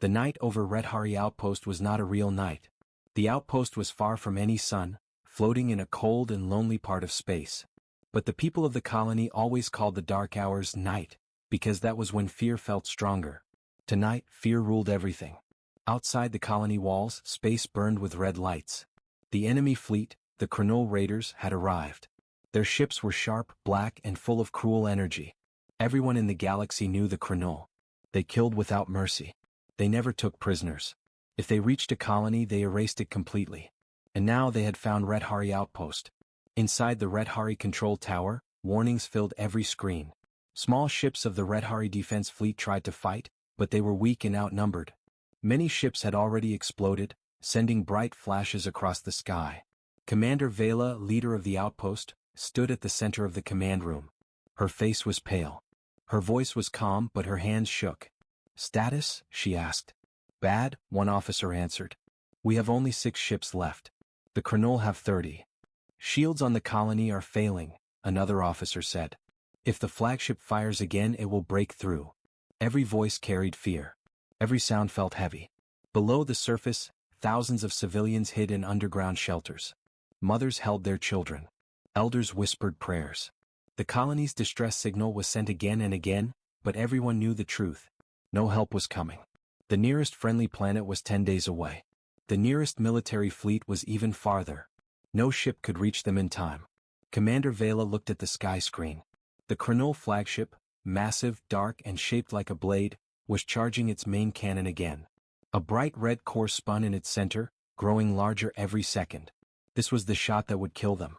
The night over Red Hari Outpost was not a real night. The outpost was far from any sun, floating in a cold and lonely part of space. But the people of the colony always called the dark hours night, because that was when fear felt stronger. Tonight, fear ruled everything. Outside the colony walls, space burned with red lights. The enemy fleet, the Krenol Raiders, had arrived. Their ships were sharp, black, and full of cruel energy. Everyone in the galaxy knew the Krenol. They killed without mercy. They never took prisoners. If they reached a colony, they erased it completely. And now they had found Red Hari Outpost. Inside the Red Hari control tower, warnings filled every screen. Small ships of the Red Hari defense fleet tried to fight, but they were weak and outnumbered. Many ships had already exploded, sending bright flashes across the sky. Commander Vela, leader of the outpost, stood at the center of the command room. Her face was pale. Her voice was calm, but her hands shook. "Status?" she asked. "Bad," one officer answered. "We have only 6 ships left. The Krenol have 30. Shields on the colony are failing," another officer said. "If the flagship fires again, it will break through." Every voice carried fear. Every sound felt heavy. Below the surface, thousands of civilians hid in underground shelters. Mothers held their children. Elders whispered prayers. The colony's distress signal was sent again and again, but everyone knew the truth. No help was coming. The nearest friendly planet was 10 days away. The nearest military fleet was even farther. No ship could reach them in time. Commander Vela looked at the sky screen. The Krenol flagship, massive, dark, and shaped like a blade, was charging its main cannon again. A bright red core spun in its center, growing larger every second. This was the shot that would kill them.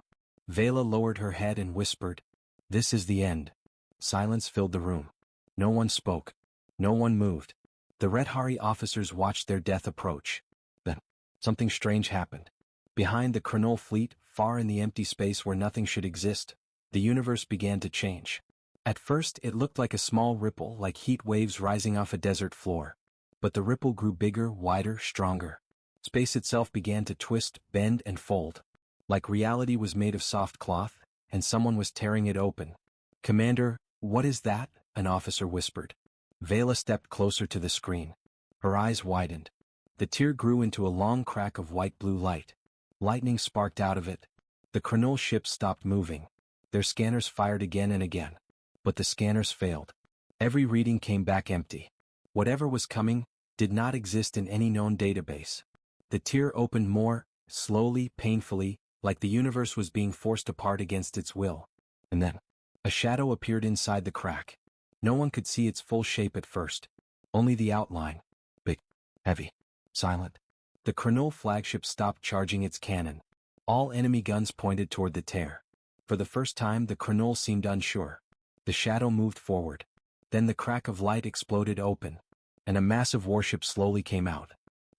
Vela lowered her head and whispered, "This is the end." Silence filled the room. No one spoke. No one moved. The Red Hari officers watched their death approach. Then, something strange happened. Behind the Krenol fleet, far in the empty space where nothing should exist, the universe began to change. At first, it looked like a small ripple, like heat waves rising off a desert floor. But the ripple grew bigger, wider, stronger. Space itself began to twist, bend, and fold. Like reality was made of soft cloth, and someone was tearing it open. "Commander, what is that?" an officer whispered. Vela stepped closer to the screen. Her eyes widened. The tear grew into a long crack of white-blue light. Lightning sparked out of it. The Krenol ships stopped moving. Their scanners fired again and again. But the scanners failed. Every reading came back empty. Whatever was coming did not exist in any known database. The tear opened more, slowly, painfully, like the universe was being forced apart against its will. And then, a shadow appeared inside the crack. No one could see its full shape at first. Only the outline. Big, heavy, silent. The Krenol flagship stopped charging its cannon. All enemy guns pointed toward the tear. For the first time, the Krenol seemed unsure. The shadow moved forward. Then the crack of light exploded open, and a massive warship slowly came out.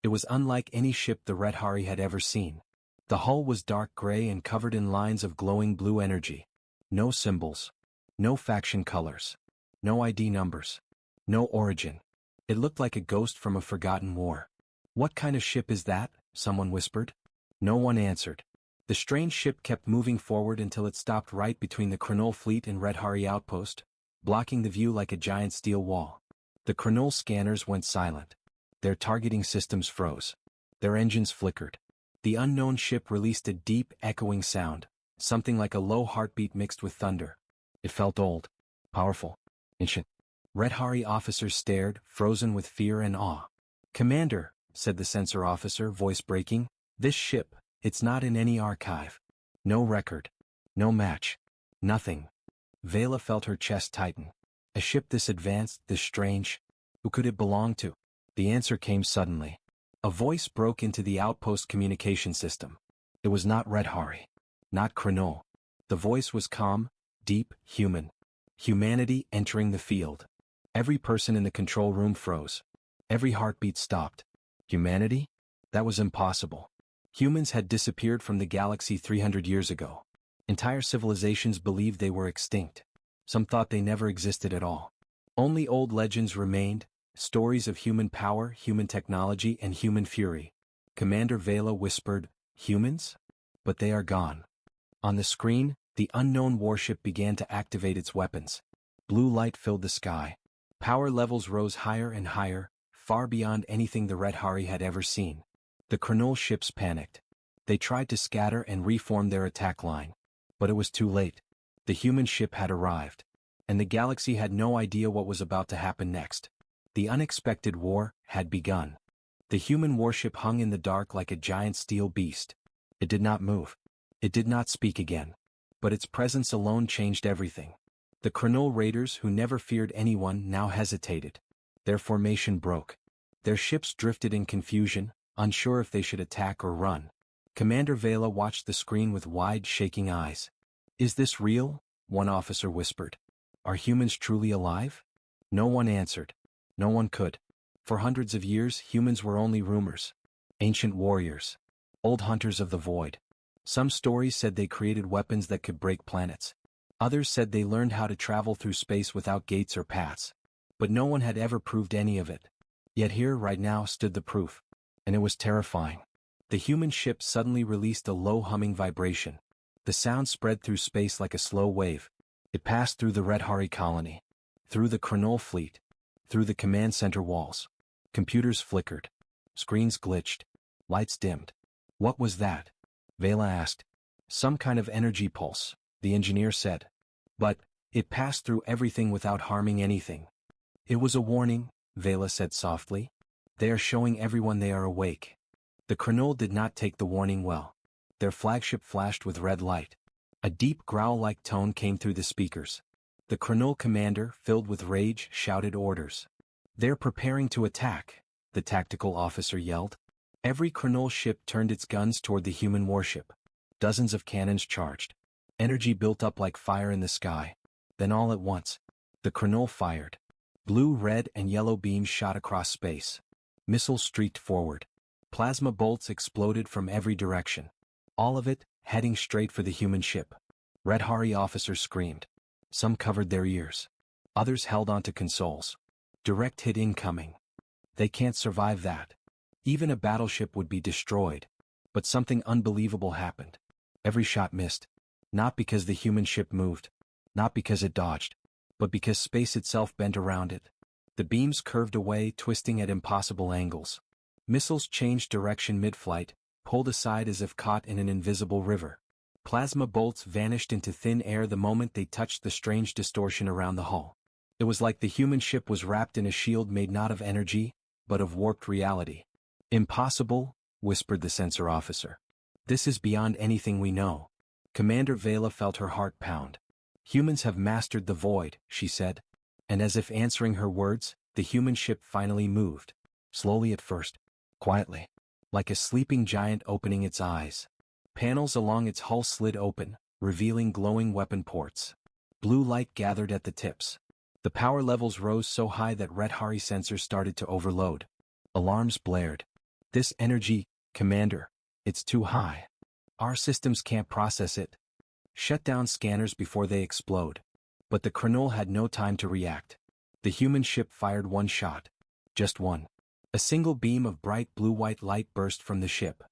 It was unlike any ship the Red Hari had ever seen. The hull was dark gray and covered in lines of glowing blue energy. No symbols. No faction colors. No ID numbers. No origin. It looked like a ghost from a forgotten war. "What kind of ship is that?" someone whispered. No one answered. The strange ship kept moving forward until it stopped right between the Krenol fleet and Red Hari outpost, blocking the view like a giant steel wall. The Krenol scanners went silent. Their targeting systems froze. Their engines flickered. The unknown ship released a deep, echoing sound, something like a low heartbeat mixed with thunder. It felt old, powerful, ancient. Red Hari officers stared, frozen with fear and awe. "Commander," said the sensor officer, voice breaking, "this ship, it's not in any archive. No record. No match. Nothing." Vela felt her chest tighten. A ship this advanced, this strange. Who could it belong to? The answer came suddenly. A voice broke into the outpost communication system. It was not Red Hari. Not Krenol. The voice was calm, deep, human. Humanity entering the field. Every person in the control room froze. Every heartbeat stopped. Humanity? That was impossible. Humans had disappeared from the galaxy 300 years ago. Entire civilizations believed they were extinct. Some thought they never existed at all. Only old legends remained, stories of human power, human technology, and human fury. Commander Vela whispered, "Humans? But they are gone." On the screen, the unknown warship began to activate its weapons. Blue light filled the sky. Power levels rose higher and higher, far beyond anything the Red Hari had ever seen. The Krenol ships panicked. They tried to scatter and reform their attack line. But it was too late. The human ship had arrived. And the galaxy had no idea what was about to happen next. The unexpected war had begun. The human warship hung in the dark like a giant steel beast. It did not move. It did not speak again. But its presence alone changed everything. The Krenol raiders, who never feared anyone, now hesitated. Their formation broke. Their ships drifted in confusion, unsure if they should attack or run. Commander Vela watched the screen with wide, shaking eyes. "Is this real?" one officer whispered. "Are humans truly alive?" No one answered. No one could. For hundreds of years, humans were only rumors. Ancient warriors. Old hunters of the void. Some stories said they created weapons that could break planets. Others said they learned how to travel through space without gates or paths. But no one had ever proved any of it. Yet here, right now, stood the proof. And it was terrifying. The human ship suddenly released a low humming vibration. The sound spread through space like a slow wave. It passed through the Red Hari colony. Through the Krenol fleet. Through the command center walls. Computers flickered. Screens glitched. Lights dimmed. "What was that?" Vela asked. "Some kind of energy pulse," the engineer said. "But it passed through everything without harming anything." "It was a warning," Vela said softly. "They are showing everyone they are awake." The Krenol did not take the warning well. Their flagship flashed with red light. A deep growl-like tone came through the speakers. The Krenol commander, filled with rage, shouted orders. "They're preparing to attack," the tactical officer yelled. Every Krenol ship turned its guns toward the human warship. Dozens of cannons charged. Energy built up like fire in the sky. Then all at once, the Krenol fired. Blue, red, and yellow beams shot across space. Missiles streaked forward. Plasma bolts exploded from every direction. All of it, heading straight for the human ship. Red Hari officers screamed. Some covered their ears. Others held onto consoles. Direct hit incoming. They can't survive that. Even a battleship would be destroyed. But something unbelievable happened. Every shot missed. Not because the human ship moved. Not because it dodged. But because space itself bent around it. The beams curved away, twisting at impossible angles. Missiles changed direction mid-flight, pulled aside as if caught in an invisible river. Plasma bolts vanished into thin air the moment they touched the strange distortion around the hull. It was like the human ship was wrapped in a shield made not of energy, but of warped reality. "Impossible," whispered the sensor officer. "This is beyond anything we know." Commander Vela felt her heart pound. "Humans have mastered the void," she said. And as if answering her words, the human ship finally moved. Slowly at first. Quietly. Like a sleeping giant opening its eyes. Panels along its hull slid open, revealing glowing weapon ports. Blue light gathered at the tips. The power levels rose so high that Red Hari sensors started to overload. Alarms blared. "This energy, Commander, it's too high. Our systems can't process it. Shut down scanners before they explode." But the Krenol had no time to react. The human ship fired one shot. Just one. A single beam of bright blue-white light burst from the ship.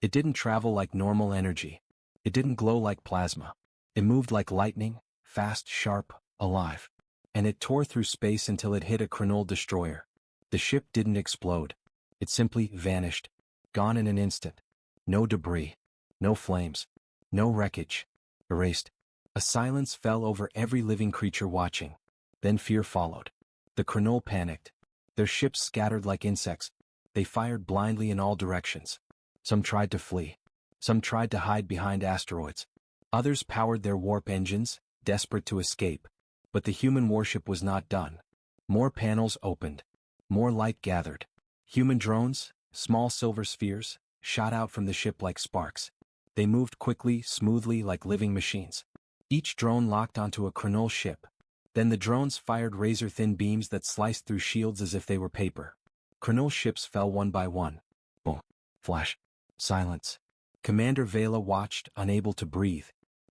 It didn't travel like normal energy. It didn't glow like plasma. It moved like lightning, fast, sharp, alive. And it tore through space until it hit a Krenol destroyer. The ship didn't explode. It simply vanished. Gone in an instant. No debris. No flames. No wreckage. Erased. A silence fell over every living creature watching. Then fear followed. The Krenol panicked. Their ships scattered like insects. They fired blindly in all directions. Some tried to flee. Some tried to hide behind asteroids. Others powered their warp engines, desperate to escape. But the human warship was not done. More panels opened. More light gathered. Human drones, small silver spheres, shot out from the ship like sparks. They moved quickly, smoothly, like living machines. Each drone locked onto a Krenol ship. Then the drones fired razor-thin beams that sliced through shields as if they were paper. Krenol ships fell one by one. Boom. Flash. Silence. Commander Vela watched, unable to breathe.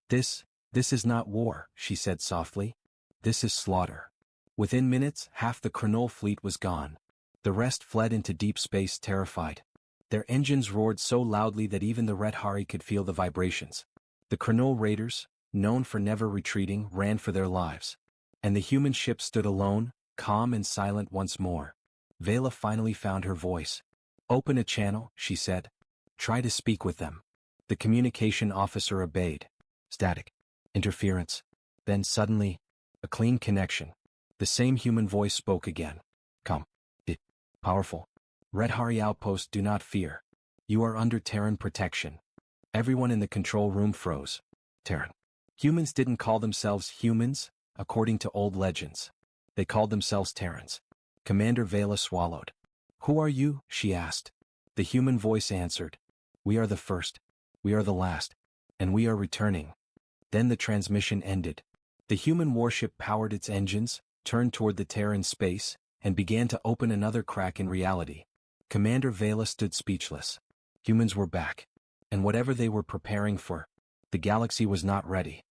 This is not war," she said softly. "This is slaughter." Within minutes, half the Krenol fleet was gone. The rest fled into deep space terrified. Their engines roared so loudly that even the Red Hari could feel the vibrations. The Krenol raiders, known for never retreating, ran for their lives. And the human ship stood alone, calm and silent once more. Vela finally found her voice. Open a channel, she said. Try to speak with them. The communication officer obeyed. Static. Interference. Then suddenly, a clean connection. The same human voice spoke again. Come. Powerful. Red Hari Outpost, do not fear. You are under Terran protection. Everyone in the control room froze. Terran. Humans didn't call themselves humans, according to old legends. They called themselves Terrans. Commander Vela swallowed. Who are you? She asked. The human voice answered. We are the first. We are the last. And we are returning. Then the transmission ended. The human warship powered its engines, turned toward the Terran space, and began to open another crack in reality. Commander Vela stood speechless. Humans were back. And whatever they were preparing for, the galaxy was not ready.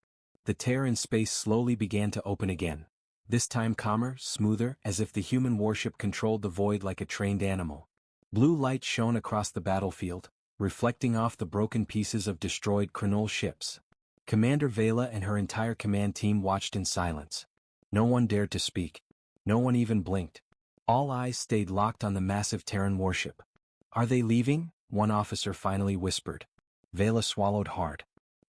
The tear in space slowly began to open again. This time calmer, smoother, as if the human warship controlled the void like a trained animal. Blue light shone across the battlefield, reflecting off the broken pieces of destroyed Krenol ships. Commander Vela and her entire command team watched in silence. No one dared to speak. No one even blinked. All eyes stayed locked on the massive Terran warship. Are they leaving? One officer finally whispered. Vela swallowed hard.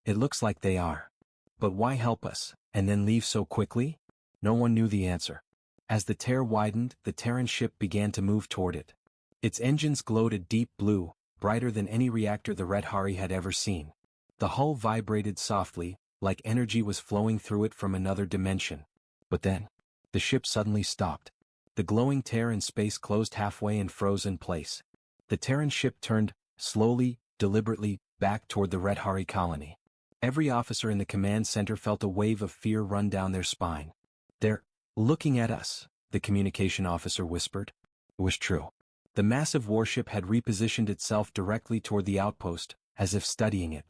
It looks like they are. But why help us, and then leave so quickly? No one knew the answer. As the tear widened, the Terran ship began to move toward it. Its engines glowed a deep blue, brighter than any reactor the Red Hari had ever seen. The hull vibrated softly, like energy was flowing through it from another dimension. But then, the ship suddenly stopped. The glowing tear in space closed halfway and froze in place. The Terran ship turned, slowly, deliberately, back toward the Red Hari colony. Every officer in the command center felt a wave of fear run down their spine. They're looking at us, the communication officer whispered. It was true. The massive warship had repositioned itself directly toward the outpost, as if studying it.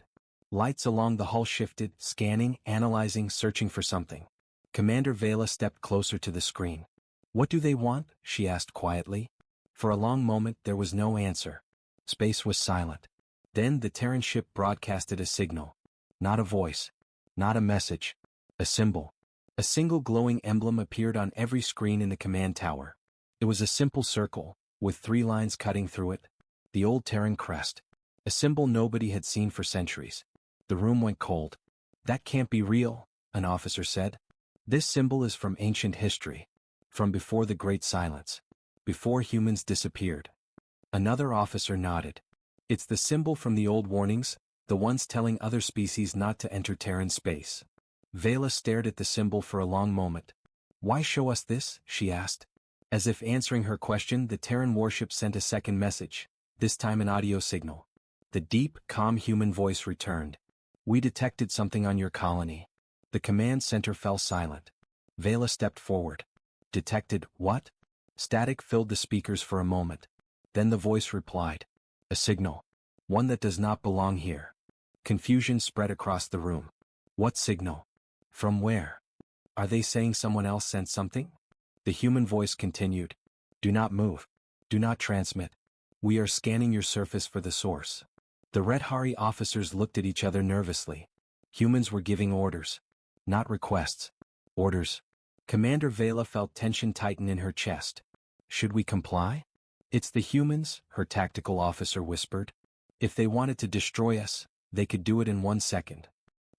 Lights along the hull shifted, scanning, analyzing, searching for something. Commander Vela stepped closer to the screen. What do they want? She asked quietly. For a long moment there was no answer. Space was silent. Then the Terran ship broadcasted a signal. Not a voice. Not a message. A symbol. A single glowing emblem appeared on every screen in the command tower. It was a simple circle, with 3 lines cutting through it. The old Terran crest. A symbol nobody had seen for centuries. The room went cold. That can't be real, an officer said. This symbol is from ancient history. From before the Great Silence. Before humans disappeared. Another officer nodded. It's the symbol from the old warnings, the ones telling other species not to enter Terran space. Vela stared at the symbol for a long moment. Why show us this? She asked. As if answering her question, the Terran warship sent a second message, this time an audio signal. The deep, calm human voice returned. We detected something on your colony. The command center fell silent. Vela stepped forward. Detected what? Static filled the speakers for a moment. Then the voice replied. A signal. One that does not belong here. Confusion spread across the room. What signal? From where? Are they saying someone else sent something? The human voice continued. Do not move. Do not transmit. We are scanning your surface for the source. The Red Hari officers looked at each other nervously. Humans were giving orders. Not requests. Orders. Commander Vela felt tension tighten in her chest. Should we comply? It's the humans, her tactical officer whispered. If they wanted to destroy us, they could do it in 1 second.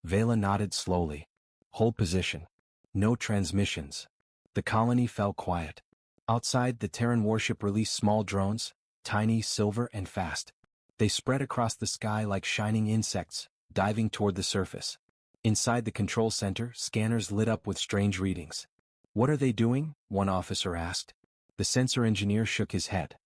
Vela nodded slowly. Hold position. No transmissions. The colony fell quiet. Outside, the Terran warship released small drones, tiny, silver, and fast. They spread across the sky like shining insects, diving toward the surface. Inside the control center, scanners lit up with strange readings. What are they doing? One officer asked. The sensor engineer shook his head.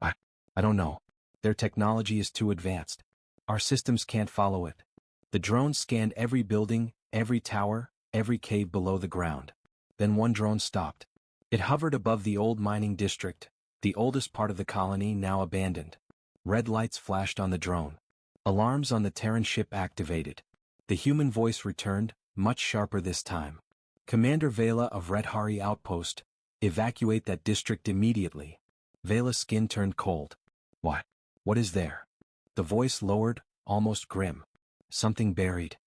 I don't know. Their technology is too advanced. Our systems can't follow it. The drone scanned every building, every tower, every cave below the ground. Then one drone stopped. It hovered above the old mining district, the oldest part of the colony now abandoned. Red lights flashed on the drone. Alarms on the Terran ship activated. The human voice returned, much sharper this time. Commander Vela of Red Hari Outpost, evacuate that district immediately. Vela's skin turned cold. What? What is there? The voice lowered, almost grim. Something buried.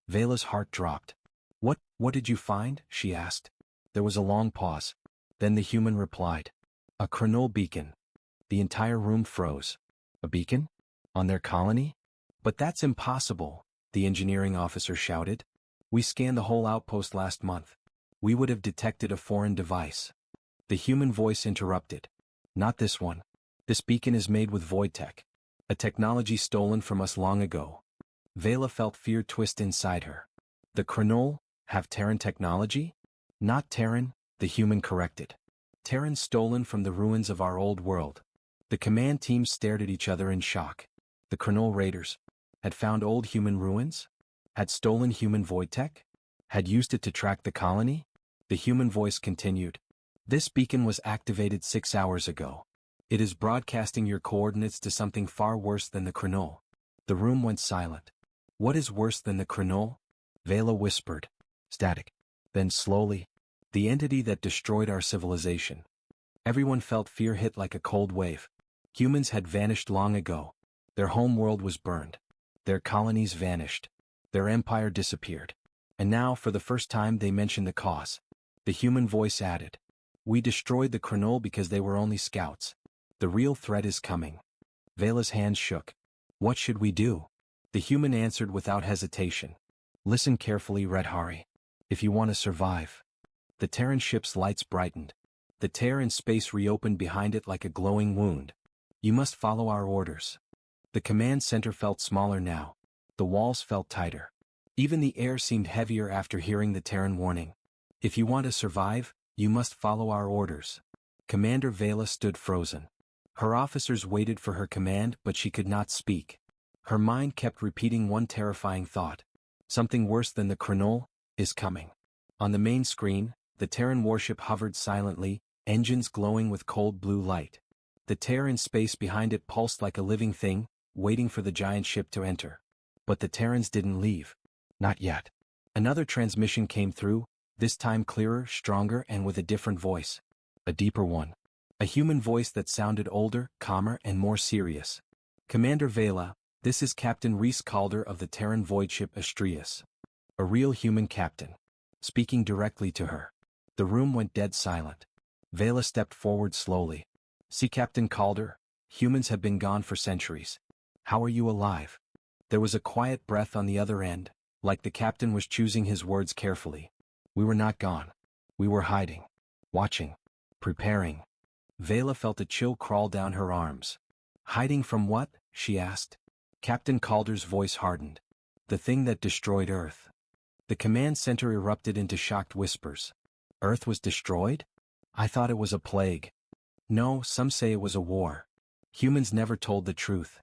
Vela's heart dropped. What did you find? She asked. There was a long pause. Then the human replied. A chronol beacon. The entire room froze. A beacon? On their colony? But that's impossible, the engineering officer shouted. We scanned the whole outpost last month. We would have detected a foreign device. The human voice interrupted. Not this one. This beacon is made with void tech. A technology stolen from us long ago. Vela felt fear twist inside her. The chronol have Terran technology? Not Terran, the human corrected. Terran stolen from the ruins of our old world. The command team stared at each other in shock. The chronol raiders had found old human ruins? Had stolen human void tech? Had used it to track the colony? The human voice continued. This beacon was activated 6 hours ago. It is broadcasting your coordinates to something far worse than the chronol. The room went silent. What is worse than the chronol? Vela whispered. Static. Then slowly, the entity that destroyed our civilization. Everyone felt fear hit like a cold wave. Humans had vanished long ago. Their home world was burned. Their colonies vanished. Their empire disappeared. And now, for the first time, they mentioned the cause. The human voice added. We destroyed the chronol because they were only scouts. The real threat is coming. Vela's hands shook. What should we do? The human answered without hesitation. Listen carefully, Red Hari. If you want to survive. The Terran ship's lights brightened. The tear in space reopened behind it like a glowing wound. You must follow our orders. The command center felt smaller now. The walls felt tighter. Even the air seemed heavier after hearing the Terran warning. If you want to survive, you must follow our orders. Commander Vela stood frozen. Her officers waited for her command, but she could not speak. Her mind kept repeating one terrifying thought. Something worse than the chronol is coming. On the main screen, the Terran warship hovered silently, engines glowing with cold blue light. The tear in space behind it pulsed like a living thing, waiting for the giant ship to enter. But the Terrans didn't leave. Not yet. Another transmission came through, this time clearer, stronger, and with a different voice. A deeper one. A human voice that sounded older, calmer, and more serious. Commander Vela, this is Captain Reese Calder of the Terran void ship Astrius. A real human captain. Speaking directly to her. The room went dead silent. Vela stepped forward slowly. See, Captain Calder, humans have been gone for centuries. How are you alive? There was a quiet breath on the other end, like the captain was choosing his words carefully. We were not gone. We were hiding. Watching. Preparing. Vela felt a chill crawl down her arms. Hiding from what? She asked. Captain Calder's voice hardened. The thing that destroyed Earth. The command center erupted into shocked whispers. Earth was destroyed? I thought it was a plague. No, some say it was a war. Humans never told the truth.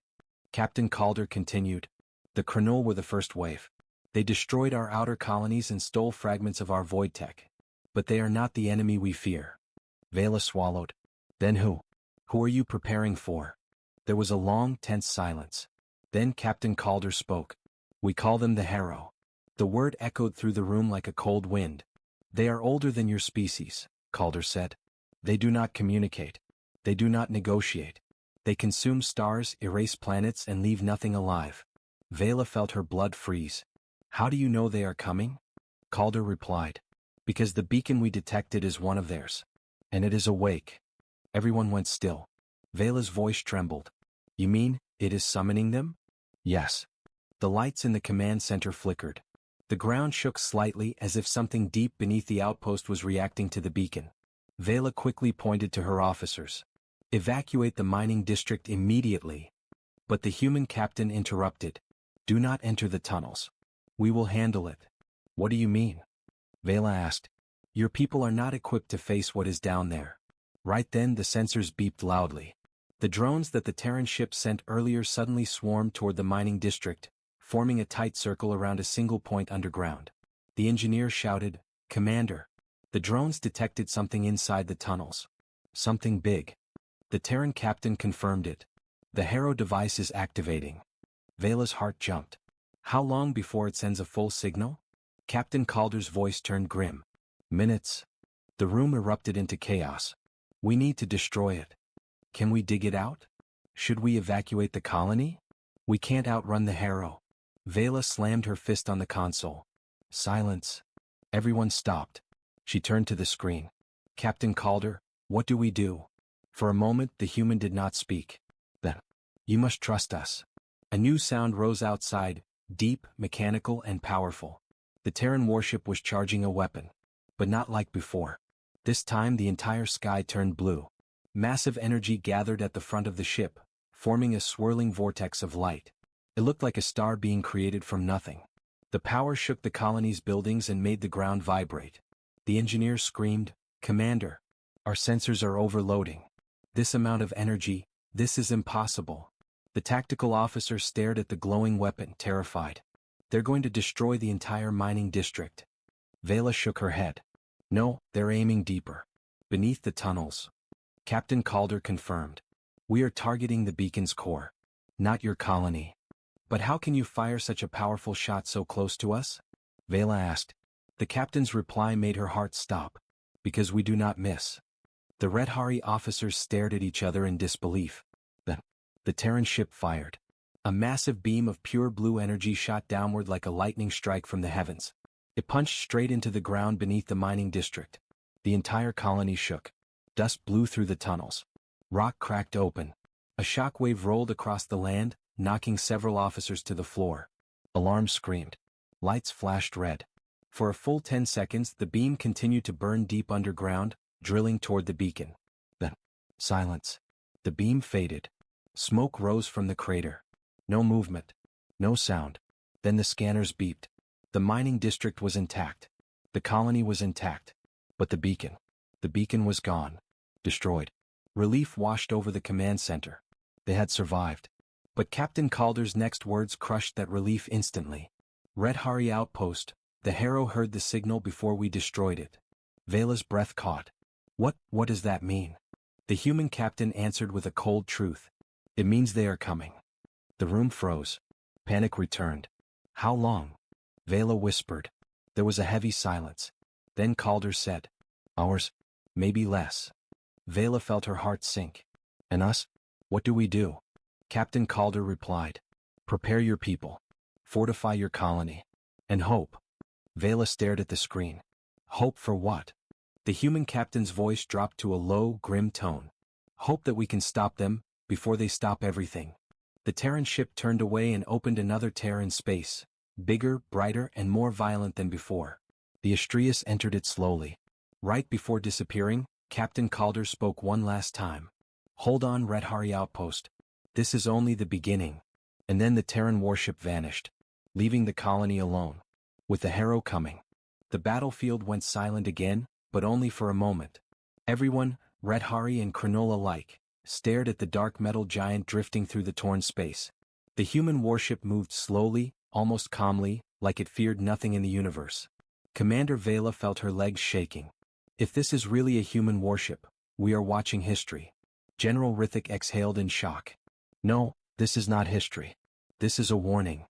Captain Calder continued. The chronol were the first wave. They destroyed our outer colonies and stole fragments of our void tech. But they are not the enemy we fear. Vela swallowed. Then who? Who are you preparing for? There was a long, tense silence. Then Captain Calder spoke. We call them the Harrow. The word echoed through the room like a cold wind. They are older than your species, Calder said. They do not communicate. They do not negotiate. They consume stars, erase planets, and leave nothing alive. Vela felt her blood freeze. How do you know they are coming? Calder replied. Because the beacon we detected is one of theirs. And it is awake. Everyone went still. Vela's voice trembled. You mean, it is summoning them? Yes. The lights in the command center flickered. The ground shook slightly as if something deep beneath the outpost was reacting to the beacon. Vela quickly pointed to her officers. Evacuate the mining district immediately. But the human captain interrupted. Do not enter the tunnels. We will handle it. What do you mean? Vela asked. Your people are not equipped to face what is down there. Right then the sensors beeped loudly. The drones that the Terran ship sent earlier suddenly swarmed toward the mining district, forming a tight circle around a single point underground. The engineer shouted, Commander. The drones detected something inside the tunnels. Something big. The Terran captain confirmed it. The Harrow device is activating. Vela's heart jumped. How long before it sends a full signal? Captain Calder's voice turned grim. Minutes. The room erupted into chaos. We need to destroy it. Can we dig it out? Should we evacuate the colony? We can't outrun the Harrow. Vela slammed her fist on the console. Silence. Everyone stopped. She turned to the screen. Captain Calder, what do we do? For a moment the human did not speak. Then, "You must trust us." A new sound rose outside, deep, mechanical and powerful. The Terran warship was charging a weapon. But not like before. This time the entire sky turned blue. Massive energy gathered at the front of the ship, forming a swirling vortex of light. It looked like a star being created from nothing. The power shook the colony's buildings and made the ground vibrate. The engineers screamed, "Commander! Our sensors are overloading. This amount of energy, this is impossible." The tactical officer stared at the glowing weapon, terrified. "They're going to destroy the entire mining district." Vela shook her head. "No, they're aiming deeper. Beneath the tunnels." Captain Calder confirmed. "We are targeting the beacon's core. Not your colony." "But how can you fire such a powerful shot so close to us?" Vela asked. The captain's reply made her heart stop. "Because we do not miss." The Red Hari officers stared at each other in disbelief. Then, the Terran ship fired. A massive beam of pure blue energy shot downward like a lightning strike from the heavens. It punched straight into the ground beneath the mining district. The entire colony shook. Dust blew through the tunnels. Rock cracked open. A shockwave rolled across the land, knocking several officers to the floor. Alarms screamed. Lights flashed red. For a full 10 seconds the beam continued to burn deep underground, drilling toward the beacon. Then, silence. The beam faded. Smoke rose from the crater. No movement. No sound. Then the scanners beeped. The mining district was intact. The colony was intact. But the beacon was gone. Destroyed. Relief washed over the command center. They had survived. But Captain Calder's next words crushed that relief instantly. "Red Hari outpost, the Harrow heard the signal before we destroyed it." Vela's breath caught. What does that mean?" The human captain answered with a cold truth. "It means they are coming." The room froze. Panic returned. "How long?" Vela whispered. There was a heavy silence. Then Calder said, "Hours. Maybe less." Vela felt her heart sink. "And us? What do we do?" Captain Calder replied, "Prepare your people. Fortify your colony. And hope." Vela stared at the screen. "Hope for what?" The human captain's voice dropped to a low, grim tone. "Hope that we can stop them, before they stop everything." The Terran ship turned away and opened another tear in space, bigger, brighter, and more violent than before. The Astrius entered it slowly. Right before disappearing, Captain Calder spoke one last time. "Hold on, Red Hari outpost. This is only the beginning." And then the Terran warship vanished, leaving the colony alone. With the Harrow coming, the battlefield went silent again, but only for a moment. Everyone, Red Hari and Cronull alike, stared at the dark metal giant drifting through the torn space. The human warship moved slowly, almost calmly, like it feared nothing in the universe. Commander Vela felt her legs shaking. "If this is really a human warship, we are watching history." General Rithik exhaled in shock. "No, this is not history. This is a warning."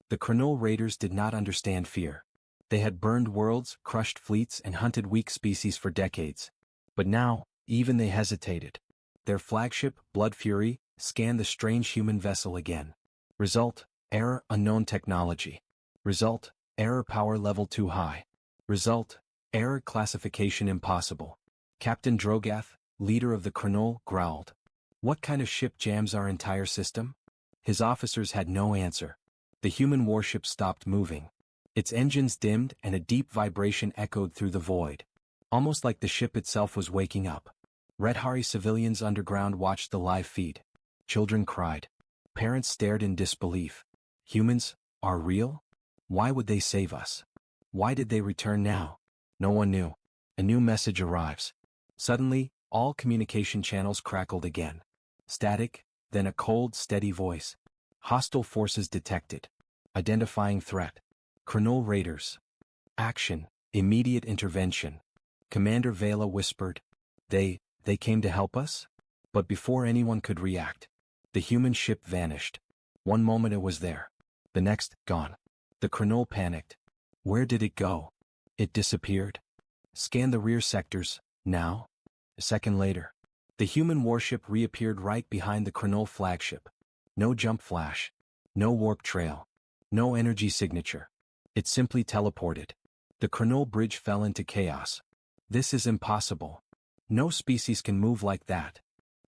The Cronull raiders did not understand fear. They had burned worlds, crushed fleets, and hunted weak species for decades. But now, even they hesitated. Their flagship, Blood Fury, scanned the strange human vessel again. Result: error, unknown technology. Result: error, power level too high. Result: error, classification impossible. Captain Drogath, leader of the Cronull, growled. "What kind of ship jams our entire system?" His officers had no answer. The human warship stopped moving. Its engines dimmed and a deep vibration echoed through the void. Almost like the ship itself was waking up. Red Hari civilians underground watched the live feed. Children cried. Parents stared in disbelief. Humans are real? Why would they save us? Why did they return now? No one knew. A new message arrives. Suddenly, all communication channels crackled again. Static, then a cold, steady voice. Hostile forces detected. Identifying threat. Cronull raiders. Action. Immediate intervention. Commander Vela whispered. They came to help us? But before anyone could react, the human ship vanished. One moment it was there. The next, gone. The Cronull panicked. Where did it go? It disappeared. Scan the rear sectors, now. A second later, the human warship reappeared right behind the Cronull flagship. No jump flash. No warp trail. No energy signature. It simply teleported. The Cronull bridge fell into chaos. This is impossible. No species can move like that.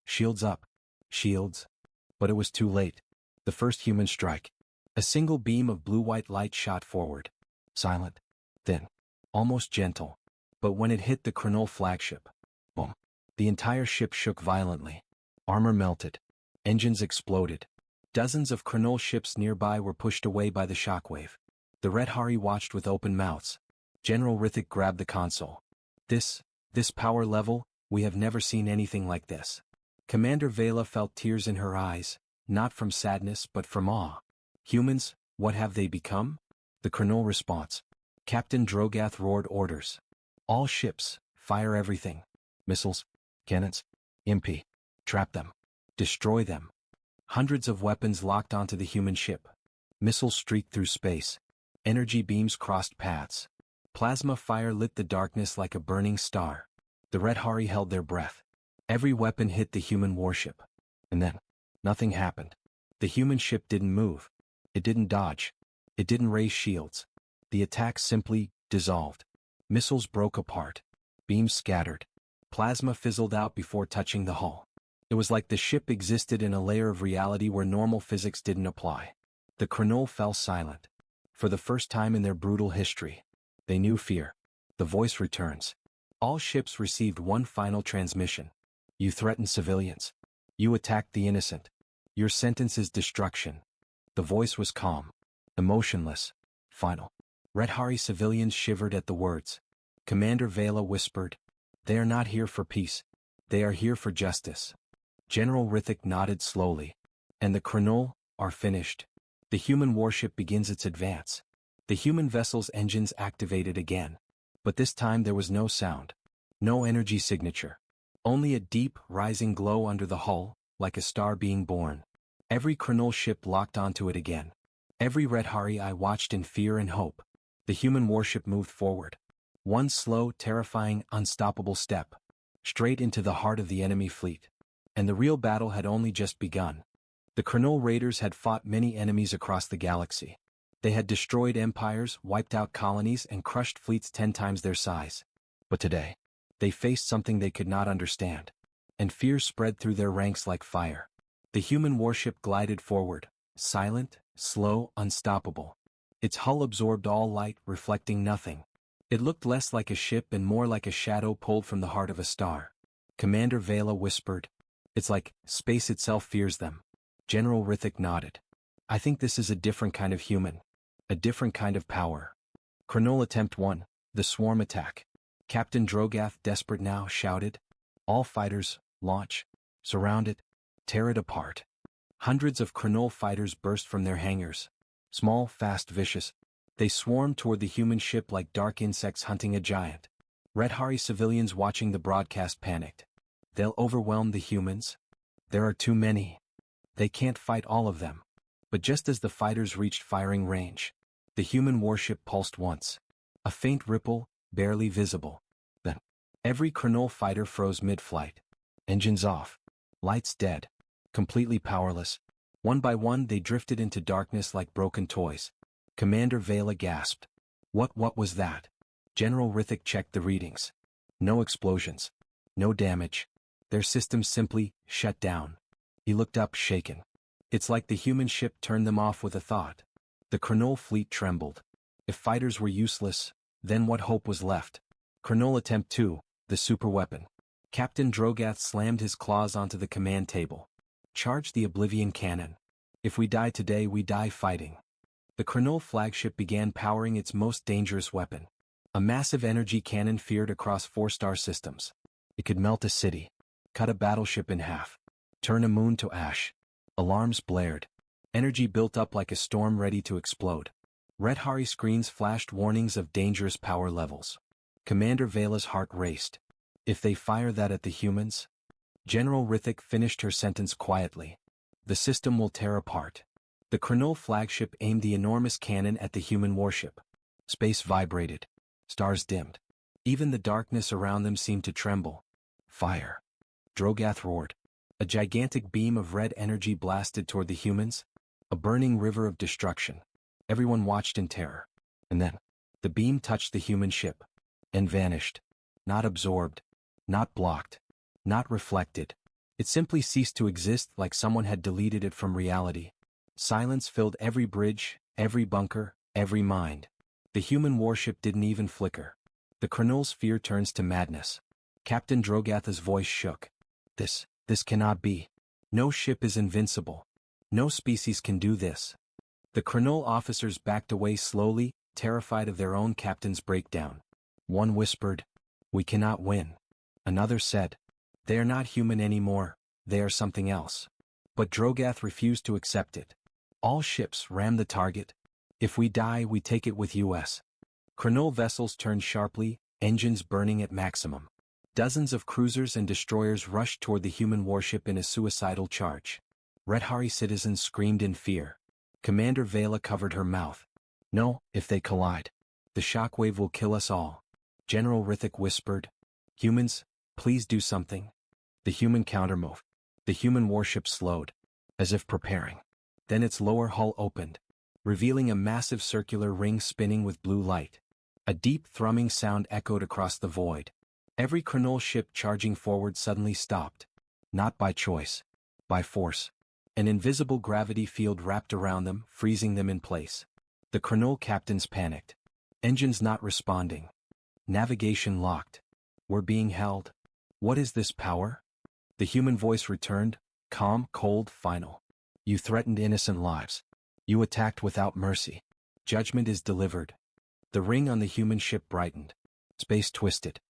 Shields up. Shields. But it was too late. The first human strike. A single beam of blue-white light shot forward. Silent. Thin. Almost gentle. But when it hit the Chronol flagship, boom. The entire ship shook violently. Armor melted. Engines exploded. Dozens of Chronol ships nearby were pushed away by the shockwave. The Red Hari watched with open mouths. General Rithik grabbed the console. This power level, we have never seen anything like this. Commander Vela felt tears in her eyes, not from sadness but from awe. Humans, what have they become? The Chronol response. Captain Drogath roared orders. All ships, fire everything. Missiles, cannons, MP. Trap them. Destroy them. Hundreds of weapons locked onto the human ship. Missiles streaked through space. Energy beams crossed paths. Plasma fire lit the darkness like a burning star. The Red Hari held their breath. Every weapon hit the human warship. And then, nothing happened. The human ship didn't move. It didn't dodge. It didn't raise shields. The attack simply dissolved. Missiles broke apart. Beams scattered. Plasma fizzled out before touching the hull. It was like the ship existed in a layer of reality where normal physics didn't apply. The Chronol fell silent. For the first time in their brutal history, they knew fear. The voice returns. All ships received one final transmission. You threaten civilians. You attacked the innocent. Your sentence is destruction. The voice was calm, emotionless, final. Red Hari civilians shivered at the words. Commander Vela whispered, "They are not here for peace. They are here for justice." General Rithik nodded slowly. And the Chronol are finished. The human warship begins its advance. The human vessel's engines activated again. But this time there was no sound. No energy signature. Only a deep, rising glow under the hull, like a star being born. Every Chronol ship locked onto it again. Every Red Hari eye watched in fear and hope. The human warship moved forward. One slow, terrifying, unstoppable step. Straight into the heart of the enemy fleet. And the real battle had only just begun. The Chronol raiders had fought many enemies across the galaxy. They had destroyed empires, wiped out colonies, and crushed fleets 10 times their size. But today, they faced something they could not understand. And fear spread through their ranks like fire. The human warship glided forward, silent, slow, unstoppable. Its hull absorbed all light, reflecting nothing. It looked less like a ship and more like a shadow pulled from the heart of a star. Commander Vela whispered, "It's like space itself fears them." General Rithik nodded. "I think this is a different kind of human. A different kind of power." Chronol Attempt 1, the swarm attack. Captain Drogath, desperate now, shouted, "All fighters, launch. Surround it. Tear it apart." Hundreds of Chronol fighters burst from their hangars. Small, fast, vicious. They swarmed toward the human ship like dark insects hunting a giant. Red Hari civilians watching the broadcast panicked. They'll overwhelm the humans. There are too many. They can't fight all of them. But just as the fighters reached firing range, the human warship pulsed once. A faint ripple, barely visible. Then, every Chronol fighter froze mid-flight. Engines off. Lights dead. Completely powerless. One by one they drifted into darkness like broken toys. Commander Vela gasped. What was that?" General Rithik checked the readings. No explosions. No damage. Their systems simply shut down. He looked up, shaken. It's like the human ship turned them off with a thought. The Chronol fleet trembled. If fighters were useless, then what hope was left? Chronol Attempt 2, the superweapon. Captain Drogath slammed his claws onto the command table. "Charge the Oblivion Cannon. If we die today, we die fighting." The Chronol flagship began powering its most dangerous weapon. A massive energy cannon fired across 4-star systems. It could melt a city, cut a battleship in half, turn a moon to ash. Alarms blared. Energy built up like a storm ready to explode. Red Hari screens flashed warnings of dangerous power levels. Commander Vela's heart raced. If they fire that at the humans? General Rithik finished her sentence quietly. The system will tear apart. The Chronol flagship aimed the enormous cannon at the human warship. Space vibrated. Stars dimmed. Even the darkness around them seemed to tremble. "Fire!" Drogath roared. A gigantic beam of red energy blasted toward the humans. A burning river of destruction. Everyone watched in terror. And then, the beam touched the human ship. And vanished. Not absorbed. Not blocked. Not reflected. It simply ceased to exist, like someone had deleted it from reality. Silence filled every bridge, every bunker, every mind. The human warship didn't even flicker. The Chronol's fear turns to madness. Captain Drogatha's voice shook. This cannot be. No ship is invincible. No species can do this. The Chronol officers backed away slowly, terrified of their own captain's breakdown. One whispered, "We cannot win." Another said, "They are not human anymore, they are something else." But Drogath refused to accept it. "All ships ram the target. If we die, we take it with us." Chronol vessels turned sharply, engines burning at maximum. Dozens of cruisers and destroyers rushed toward the human warship in a suicidal charge. Redhari citizens screamed in fear. Commander Vela covered her mouth. "No, if they collide, the shockwave will kill us all." General Rithik whispered, "Humans, please do something." The human countermoved. The human warship slowed, as if preparing. Then its lower hull opened, revealing a massive circular ring spinning with blue light. A deep thrumming sound echoed across the void. Every Chronol ship charging forward suddenly stopped. Not by choice. By force. An invisible gravity field wrapped around them, freezing them in place. The Chronol captains panicked. Engines not responding. Navigation locked. We're being held. What is this power? The human voice returned, calm, cold, final. You threatened innocent lives. You attacked without mercy. Judgment is delivered. The ring on the human ship brightened. Space twisted.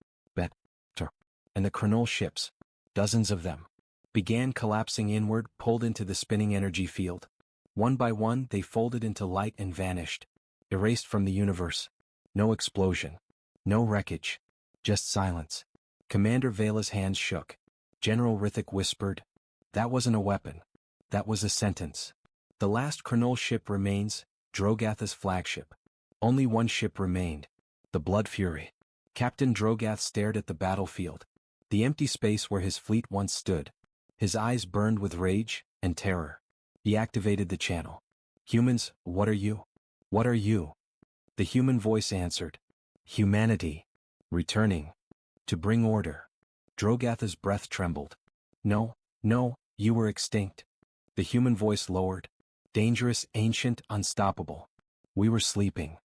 And the Chronol ships, dozens of them, began collapsing inward, pulled into the spinning energy field. One by one, they folded into light and vanished, erased from the universe. No explosion. No wreckage. Just silence. Commander Vela's hands shook. General Rithik whispered, "That wasn't a weapon. That was a sentence." The last Chronol ship remains, Drogatha's flagship. Only one ship remained, the Blood Fury. Captain Drogath stared at the battlefield, the empty space where his fleet once stood. His eyes burned with rage and terror. He activated the channel. "Humans, what are you? What are you?" The human voice answered, "Humanity. Returning. To bring order." Drogatha's breath trembled. "No, no, you were extinct." The human voice lowered. "Dangerous, ancient, unstoppable. We were sleeping.